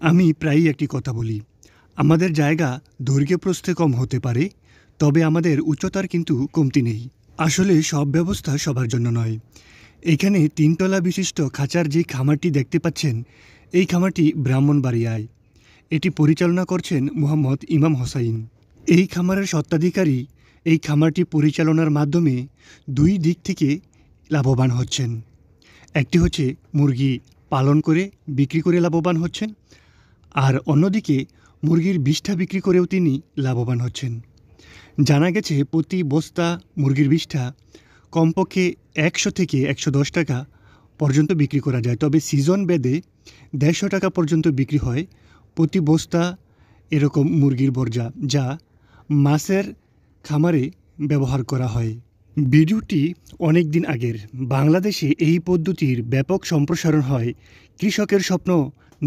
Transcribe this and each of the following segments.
আমি প্রায়ই একটি কথা বলি, আমাদের জায়গা দৈর্ঘ্যে প্রস্থে কম হতে পারে, তবে আমাদের উচ্চতার কিন্তু কমতি নেই। আসলে সব ব্যবস্থা সবার জন্য নয়। এখানে ৩ তলা বিশিষ্ট খাঁচার যে খামারটি দেখতে পাচ্ছেন, এই খামারটি ব্রাহ্মণবাড়িয়ায়। এটি পরিচালনা করছেন মোহাম্মদ ইমাম হোসাইন। এই খামারের স্বত্বাধিকারী এই খামারটি পরিচালনার মাধ্যমে ২ দিক থেকে লাভবান হচ্ছেন। একটি হচ্ছে মুরগি পালন করে বিক্রি করে লাভবান হচ্ছেন, আর অন্যদিকে মুরগির বিষ্ঠা বিক্রি করেও তিনি লাভবান হচ্ছেন। জানা গেছে প্রতি বস্তা মুরগির বিষ্ঠা কমপক্ষে ১০০ থেকে ১১০ টাকা পর্যন্ত বিক্রি করা যায়, তবে সিজন বেদে ১৫০ টাকা পর্যন্ত বিক্রি হয় প্রতি বস্তা এরকম মুরগির বর্জা, যা মাছের খামারে ব্যবহার করা হয়। ভিডিওটি অনেক দিন আগের। বাংলাদেশে এই পদ্ধতির ব্যাপক সম্প্রসারণ হয় কৃষকের স্বপ্ন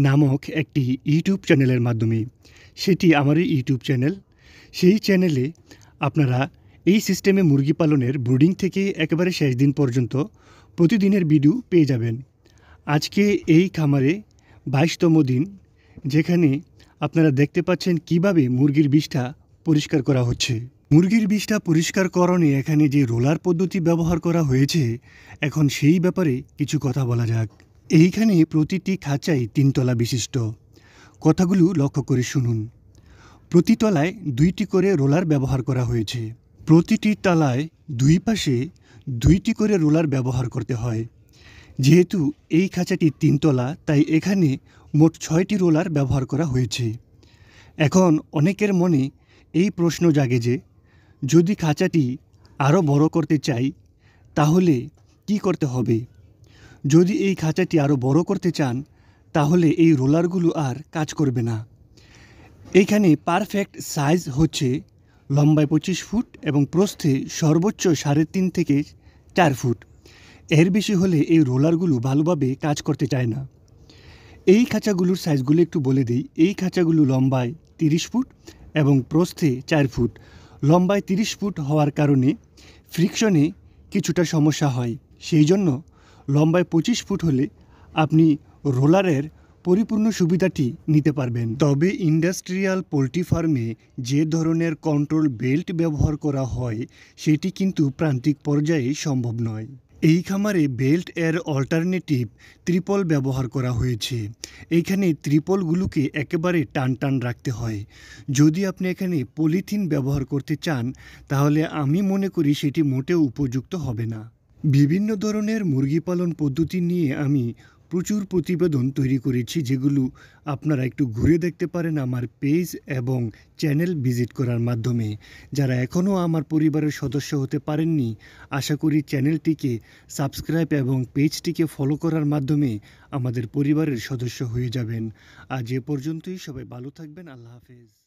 নামক একটি ইউটিউব চ্যানেলের মাধ্যমে। সেটি আমারই ইউটিউব চ্যানেল। সেই চ্যানেলে আপনারা এই সিস্টেমে মুরগি পালনের ব্রুডিং থেকে একেবারে শেষ দিন পর্যন্ত প্রতিদিনের ভিডিও পেয়ে যাবেন। আজকে এই খামারে ২২তম দিন, যেখানে আপনারা দেখতে পাচ্ছেন কিভাবে মুরগির বিষ্ঠা পরিষ্কার করা হচ্ছে। মুরগির বিষ্ঠা পরিষ্কারকরণে এখানে যে রোলার পদ্ধতি ব্যবহার করা হয়েছে, এখন সেই ব্যাপারে কিছু কথা বলা যাক। এইখানে প্রতিটি খাঁচাই ৩ তলা বিশিষ্ট। কথাগুলো লক্ষ্য করে শুনুন। প্রতি তলায় ২টি করে রোলার ব্যবহার করা হয়েছে। প্রতিটি তলায় ২ পাশে ২টি করে রোলার ব্যবহার করতে হয়। যেহেতু এই খাঁচাটি ৩ তলা, তাই এখানে মোট ৬টি রোলার ব্যবহার করা হয়েছে। এখন অনেকের মনে এই প্রশ্ন জাগে যে, যদি খাঁচাটি আরও বড় করতে চাই তাহলে কি করতে হবে? যদি এই খাঁচাটি আরও বড় করতে চান, তাহলে এই রোলারগুলো আর কাজ করবে না। এইখানে পারফেক্ট সাইজ হচ্ছে লম্বায় ২৫ ফুট এবং প্রস্থে সর্বোচ্চ ৩.৫ থেকে ৪ ফুট। এর বেশি হলে এই রোলারগুলো ভালোভাবে কাজ করতে চায় না। এই খাঁচাগুলোর সাইজগুলো একটু বলে দিই। এই খাঁচাগুলো লম্বায় ৩০ ফুট এবং প্রস্থে ৪ ফুট। লম্বায় ৩০ ফুট হওয়ার কারণে ফ্রিকশনে কিছুটা সমস্যা হয়, সেই জন্য লম্বায় ২৫ ফুট হলে আপনি রোলারের পরিপূর্ণ সুবিধাটি নিতে পারবেন। তবে ইন্ডাস্ট্রিয়াল পোলট্রি ফার্মে যে ধরনের কন্ট্রোল বেল্ট ব্যবহার করা হয়, সেটি কিন্তু প্রান্তিক পর্যায়ে সম্ভব নয়। এই খামারে বেল্ট এর অল্টারনেটিভ ত্রিপল ব্যবহার করা হয়েছে। এইখানে ত্রিপলগুলোকে একেবারে টান টান রাখতে হয়। যদি আপনি এখানে পলিথিন ব্যবহার করতে চান, তাহলে আমি মনে করি সেটি মোটেও উপযুক্ত হবে না। বিভিন্ন ধরনের মুরগি পালন পদ্ধতি নিয়ে আমি প্রচুর প্রতিবেদন তৈরি করেছি, যেগুলো আপনারা একটু ঘুরে দেখতে পারেন আমার পেজ এবং চ্যানেল ভিজিট করার মাধ্যমে। যারা এখনও আমার পরিবারের সদস্য হতে পারেননি, আশা করি চ্যানেলটিকে সাবস্ক্রাইব এবং পেজটিকে ফলো করার মাধ্যমে আমাদের পরিবারের সদস্য হয়ে যাবেন। আজ এ পর্যন্তই। সবাই ভালো থাকবেন। আল্লাহ হাফেজ।